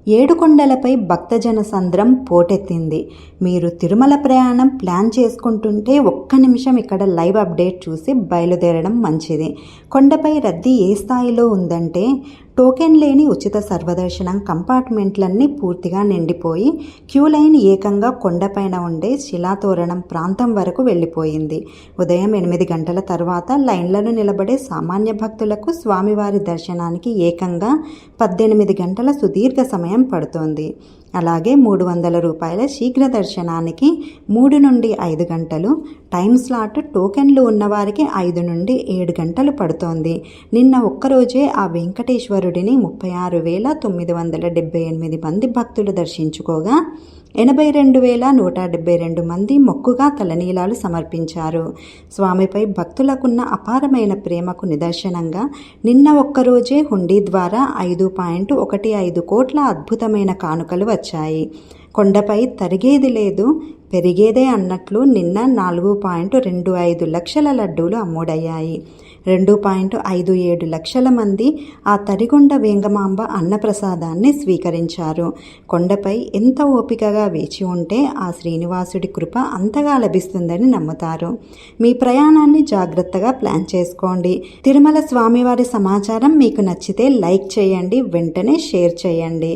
ఏడుకొండలపై భక్తజన సంద్రం పోటెత్తింది. మీరు తిరుమల ప్రయాణం ప్లాన్ చేసుకుంటుంటే ఒక్క నిమిషం ఇక్కడ లైవ్ అప్డేట్ చూసి బయలుదేరడం మంచిది. కొండపై రద్దీ ఏ స్థాయిలో ఉందంటే టోకెన్ లేని ఉచిత సర్వదర్శనం కంపార్ట్మెంట్లన్నీ పూర్తిగా నిండిపోయి క్యూ లైన్ ఏకంగా కొండపైన ఉండే శిలాతోరణం ప్రాంతం వరకు వెళ్ళిపోయింది. ఉదయం 8 గంటల తర్వాత లైన్లలో నిలబడే సామాన్య భక్తులకు స్వామివారి దర్శనానికి ఏకంగా 18 గంటల సుదీర్ఘ సమయం పడుతోంది. అలాగే 300 రూపాయల శీఘ్ర దర్శనానికి 3 నుండి 5 గంటలు, టైం స్లాట్ టోకెన్లు ఉన్నవారికి 5 నుండి 7 గంటలు పడుతోంది. నిన్న ఒక్కరోజే ఆ వెంకటేశ్వరుడిని 36,978 మంది భక్తులు దర్శించుకోగా 82,172 మంది మొక్కుగా తలనీలాలు సమర్పించారు. స్వామిపై భక్తులకున్న అపారమైన ప్రేమకు నిదర్శనంగా నిన్న ఒక్కరోజే హుండీ ద్వారా 5.15 కోట్ల అద్భుతమైన కానుకలు వచ్చాయి. కొండపై తరిగేది లేదు, పెరిగేదే అన్నట్లు నిన్న 4.25 లక్షల లడ్డూలు అమ్ముడయ్యాయి. 2.57 లక్షల మంది ఆ తరిగొండ వేంగమాంబ అన్నప్రసాదాన్ని స్వీకరించారు. కొండపై ఎంత ఓపికగా వేచి ఉంటే ఆ శ్రీనివాసుడి కృప అంతగా లభిస్తుందని నమ్ముతారు. మీ ప్రయాణాన్ని జాగ్రత్తగా ప్లాన్ చేసుకోండి. తిరుమల స్వామివారి సమాచారం మీకు నచ్చితే లైక్ చేయండి, వెంటనే షేర్ చేయండి.